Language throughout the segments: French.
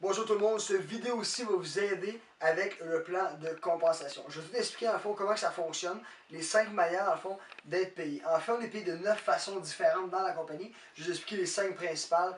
Bonjour tout le monde, cette vidéo-ci va vous aider avec le plan de compensation. Je vais tout expliquer dans le fond comment ça fonctionne, les 5 manières dans le fond d'être payé. En fait, on est payé de 9 façons différentes dans la compagnie. Je vais vous expliquer les 5 principales,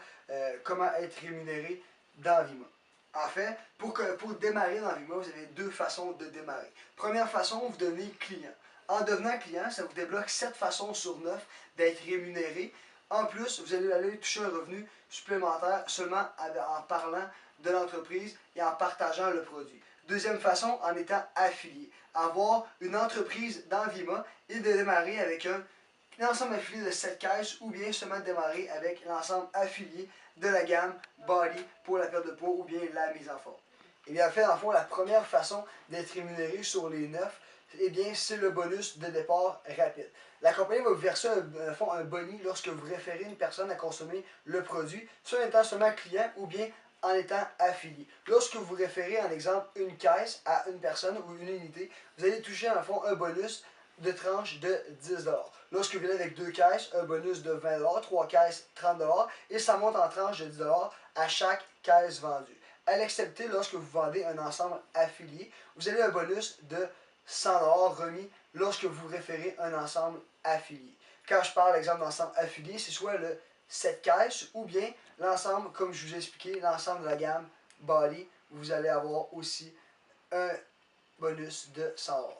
comment être rémunéré dans Vima. En fait, pour démarrer dans Vima, vous avez 2 façons de démarrer. Première façon, vous devenez client. En devenant client, ça vous débloque 7 façons sur 9 d'être rémunéré. En plus, vous allez aller toucher un revenu supplémentaire seulement en parlant de l'entreprise et en partageant le produit. Deuxième façon, en étant affilié. Avoir une entreprise dans Vima et de démarrer avec un ensemble affilié de 7 caisses ou bien seulement démarrer avec l'ensemble affilié de la gamme Body pour la perte de poids ou bien la mise en forme. Et bien, en fait, dans le fond, la première façon d'être rémunéré sur les 9, eh bien, c'est le bonus de départ rapide. La compagnie va vous verser un boni lorsque vous référez une personne à consommer le produit, soit en étant seulement client ou bien en étant affilié. Lorsque vous référez, en exemple, une caisse à une personne ou une unité, vous allez toucher, en fond, un bonus de tranche de 10 $. Lorsque vous venez avec 2 caisses, un bonus de 20 $, 3 caisses, 30 $, et ça monte en tranche de 10 $ à chaque caisse vendue. À l'excepté, lorsque vous vendez un ensemble affilié, vous avez un bonus de 100 $ remis lorsque vous référez un ensemble affilié. Quand je parle, exemple, d'ensemble affilié, c'est soit le 7 caisses ou bien l'ensemble, comme je vous ai expliqué, l'ensemble de la gamme Body, vous allez avoir aussi un bonus de 100 $.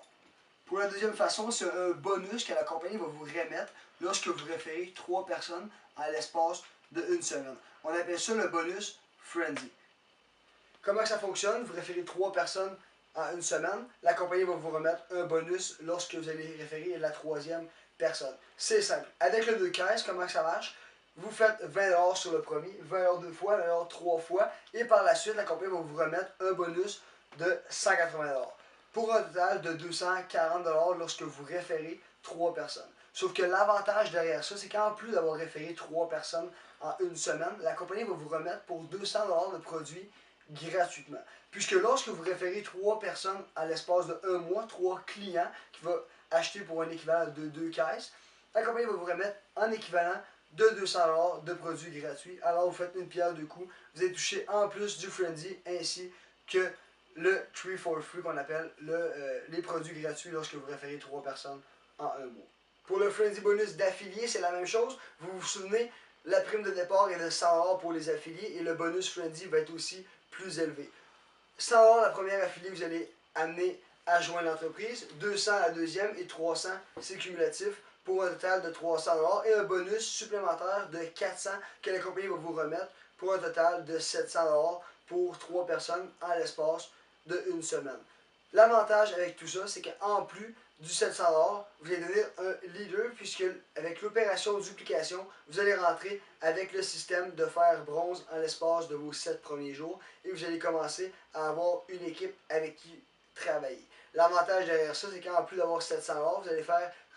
Pour la deuxième façon, c'est un bonus que la compagnie va vous remettre lorsque vous référez 3 personnes à l'espace d'une semaine. On appelle ça le bonus Frenzy. Comment ça fonctionne? Vous référez 3 personnes en une semaine, la compagnie va vous remettre un bonus lorsque vous allez référer la troisième personne. C'est simple. Avec le 2 caisses, comment ça marche? Vous faites 20 $ sur le premier, 20 $ deux fois, 20 $ trois fois, et par la suite, la compagnie va vous remettre un bonus de 180 $. Pour un total de 240 $ lorsque vous référez 3 personnes. Sauf que l'avantage derrière ça, c'est qu'en plus d'avoir référé 3 personnes en une semaine, la compagnie va vous remettre pour 200 $ de produits gratuitement. Puisque lorsque vous référez 3 personnes à l'espace de 1 mois, 3 clients qui vont acheter pour un équivalent de 2 caisses, la compagnie va vous remettre en équivalent de 200 $ de produits gratuits. Alors vous faites une pierre deux coups. Vous allez toucher en plus du Frenzy ainsi que le 3 for free qu'on appelle les produits gratuits lorsque vous référez 3 personnes en un mois. Pour le Frenzy bonus d'affilié, c'est la même chose. Vous vous souvenez, la prime de départ est de 100 $ pour les affiliés et le bonus Frenzy va être aussi plus élevé. 100 $ la première affiliée, vous allez amener à joindre l'entreprise, 200 la deuxième et 300 c'est cumulatif pour un total de 300 $ et un bonus supplémentaire de 400 que la compagnie va vous remettre pour un total de 700 $ pour 3 personnes en l'espace d'une semaine. L'avantage avec tout ça, c'est qu'en plus du 700 $, vous allez devenir un leader puisque avec l'opération duplication, vous allez rentrer avec le système de fer bronze en l'espace de vos 7 premiers jours et vous allez commencer à avoir une équipe avec qui travailler. L'avantage derrière ça, c'est qu'en plus d'avoir 700 $,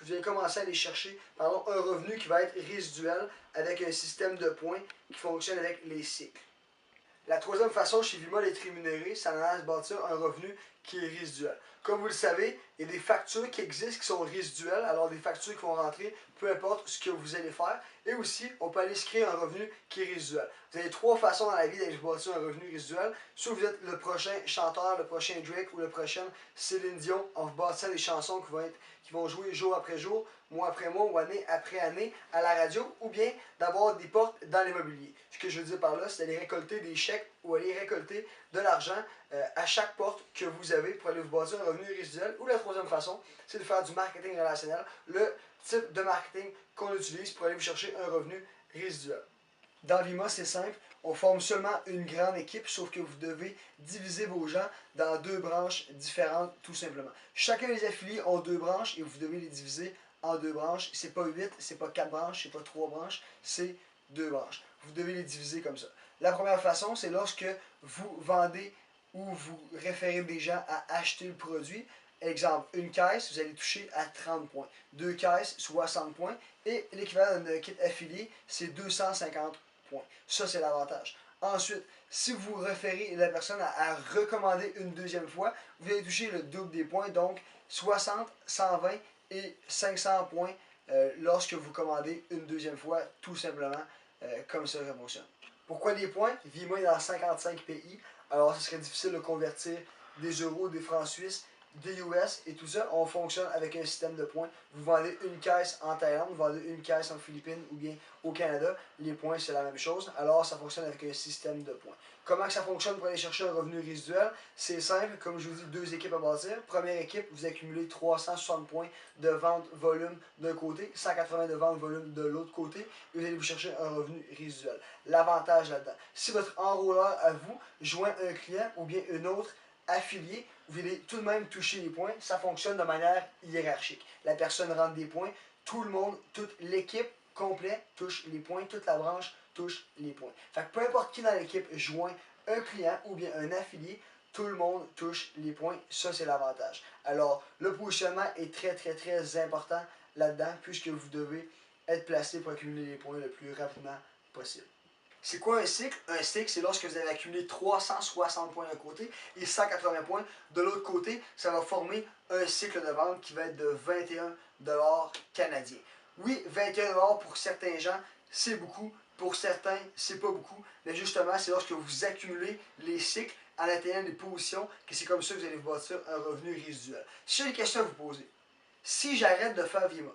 vous allez commencer à aller chercher un revenu qui va être résiduel avec un système de points qui fonctionne avec les cycles. La troisième façon chez Vima d'être rémunéré, ça a à se bâtir un revenu qui est résiduel. Comme vous le savez, il y a des factures qui existent qui sont résiduelles, alors des factures qui vont rentrer, peu importe ce que vous allez faire. Et aussi, on peut aller se créer un revenu qui est résiduel. Vous avez 3 façons dans la vie d'aller bâtir un revenu résiduel. Soit vous êtes le prochain chanteur, le prochain Drake ou le prochain Céline Dion en vous bâtissant des chansons qui vont jouer jour après jour, mois après mois ou année après année à la radio, ou bien d'avoir des portes dans l'immobilier. Ce que je veux dire par là, c'est d'aller récolter des chèques ou aller récolter de l'argent à chaque porte que vous avez pour aller vous bâtir un revenu résiduel. Ou la troisième façon, c'est de faire du marketing relationnel, le type de marketing qu'on utilise pour aller vous chercher un revenu résiduel. Dans Vima, c'est simple, on forme seulement une grande équipe, sauf que vous devez diviser vos gens dans 2 branches différentes, tout simplement. Chacun des affiliés ont 2 branches et vous devez les diviser en 2 branches. C'est pas 8, c'est pas 4 branches, c'est pas 3 branches, c'est 2 branches. Vous devez les diviser comme ça. La première façon, c'est lorsque vous vendez ou vous référez des gens à acheter le produit. Exemple, une caisse, vous allez toucher à 30 points. 2 caisses, 60 points. Et l'équivalent d'un kit affilié, c'est 250 points. Ça, c'est l'avantage. Ensuite, si vous référez la personne à recommander une deuxième fois, vous allez toucher le double des points, donc 60, 120 et 500 points lorsque vous commandez une deuxième fois, tout simplement comme ça fonctionne. Pourquoi des points? Vima est dans 55 pays, alors ce serait difficile de convertir des euros, des francs suisses, des US et tout ça. On fonctionne avec un système de points. Vous vendez une caisse en Thaïlande, vous vendez une caisse en Philippines ou bien au Canada. Les points, c'est la même chose. Alors, ça fonctionne avec un système de points. Comment que ça fonctionne pour aller chercher un revenu résiduel? C'est simple, comme je vous dis, deux équipes à bâtir. Première équipe, vous accumulez 360 points de vente volume d'un côté, 180 de vente volume de l'autre côté, et vous allez vous chercher un revenu résiduel. L'avantage là-dedans, si votre enrôleur à vous joint un client ou bien une autre affilié, vous allez tout de même toucher les points. Ça fonctionne de manière hiérarchique. La personne rentre des points, tout le monde, toute l'équipe complète touche les points, toute la branche touche les points. Fait que peu importe qui dans l'équipe joint un client ou bien un affilié, tout le monde touche les points. Ça, c'est l'avantage. Alors, le positionnement est très important là-dedans, puisque vous devez être placé pour accumuler les points le plus rapidement possible. C'est quoi un cycle? Un cycle, c'est lorsque vous avez accumulé 360 points d'un côté et 180 points de l'autre côté. Ça va former un cycle de vente qui va être de 21 $ canadiens. Oui, 21 $ pour certains gens, c'est beaucoup. Pour certains, c'est pas beaucoup. Mais justement, c'est lorsque vous accumulez les cycles en atteignant des positions que c'est comme ça que vous allez vous bâtir un revenu résiduel. Si j'ai des questions à vous poser, si j'arrête de faire Vima,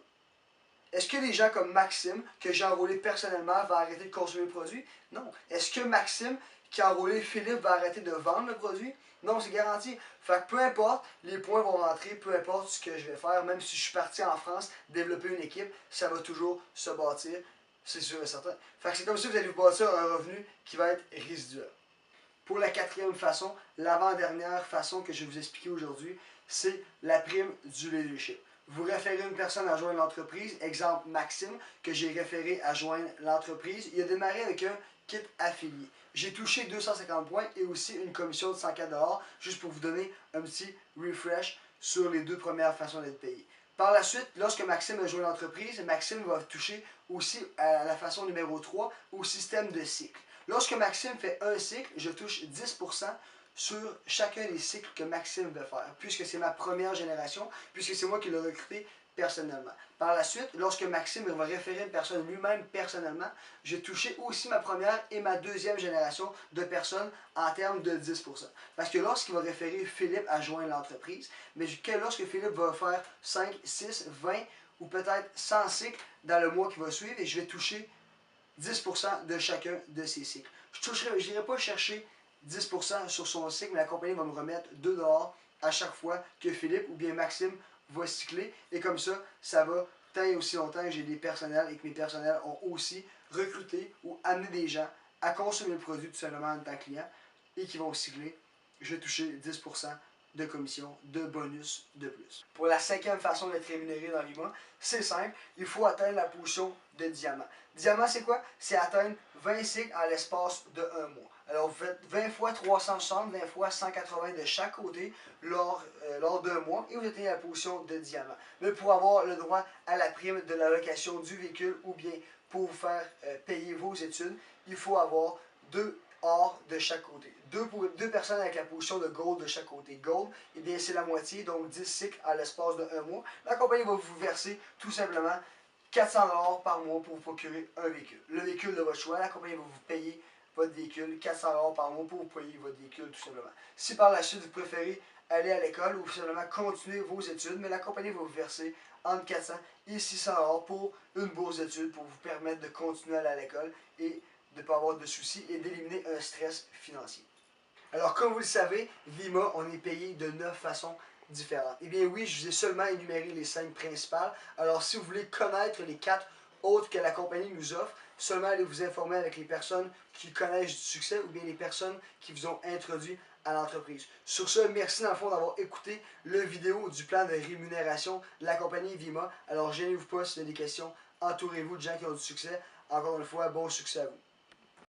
est-ce que des gens comme Maxime, que j'ai enrôlé personnellement, va arrêter de consommer le produit? Non. Est-ce que Maxime, qui a enrôlé Philippe, va arrêter de vendre le produit? Non, c'est garanti. Fait que peu importe, les points vont rentrer, peu importe ce que je vais faire, même si je suis parti en France développer une équipe, ça va toujours se bâtir, c'est sûr et certain. Fait que c'est comme ça que vous allez vous bâtir un revenu qui va être résiduel. Pour la quatrième façon, l'avant-dernière façon que je vais vous expliquer aujourd'hui, c'est la prime du leadership. Vous référez une personne à joindre l'entreprise, exemple Maxime, que j'ai référé à joindre l'entreprise. Il a démarré avec un kit affilié. J'ai touché 250 points et aussi une commission de 104 $, juste pour vous donner un petit refresh sur les deux premières façons d'être payé. Par la suite, lorsque Maxime a joint l'entreprise, Maxime va toucher aussi à la façon numéro 3 au système de cycle. Lorsque Maxime fait un cycle, je touche 10% sur chacun des cycles que Maxime veut faire, puisque c'est ma première génération, puisque c'est moi qui l'ai recruté personnellement. Par la suite, lorsque Maxime va référer une personne lui-même personnellement, j'ai touché aussi ma première et ma deuxième génération de personnes en termes de 10%. Parce que lorsqu'il va référer Philippe à joindre l'entreprise, mais que lorsque Philippe va faire 5, 6, 20 ou peut-être 100 cycles dans le mois qui va suivre, et je vais toucher 10% de chacun de ces cycles. Je n'irai pas chercher 10% sur son cycle, mais la compagnie va me remettre 2 $ à chaque fois que Philippe ou bien Maxime va cycler. Et comme ça va tant et aussi longtemps que j'ai des personnels et que mes personnels ont aussi recruté ou amené des gens à consommer le produit tout simplement en tant que client et qui vont cycler. Je vais toucher 10% de commission, de bonus de plus. Pour la cinquième façon d'être rémunéré dans Vima, c'est simple, il faut atteindre la position de diamant. Diamant, c'est quoi? C'est atteindre 20 cycles en l'espace de 1 mois. Alors, vous faites 20 fois 360, 20 fois 180 de chaque côté lors d'un mois et vous atteignez la position de diamant. Mais pour avoir le droit à la prime de la location du véhicule ou bien pour vous faire payer vos études, il faut avoir 2 or de chaque côté. Deux personnes avec la position de gold de chaque côté. Gold, eh bien c'est la moitié, donc 10 cycles à l'espace de 1 mois. La compagnie va vous verser tout simplement 400 $ par mois pour vous procurer un véhicule. Le véhicule de votre choix, la compagnie va vous payer votre véhicule, 400 $ par mois pour vous payer votre véhicule tout simplement. Si par la suite vous préférez aller à l'école ou simplement continuer vos études, mais la compagnie va vous verser entre 400 et 600 $ pour une bourse d'études pour vous permettre de continuer à aller à l'école et de ne pas avoir de soucis et d'éliminer un stress financier. Alors, comme vous le savez, Vima, on est payé de 9 façons différentes. Eh bien oui, je vous ai seulement énuméré les 5 principales. Alors, si vous voulez connaître les 4 autres que la compagnie nous offre, seulement allez vous informer avec les personnes qui connaissent du succès ou bien les personnes qui vous ont introduit à l'entreprise. Sur ce, merci dans le fond d'avoir écouté le vidéo du plan de rémunération de la compagnie Vima. Alors, gênez-vous pas si vous avez des questions, entourez-vous de gens qui ont du succès. Encore une fois, bon succès à vous.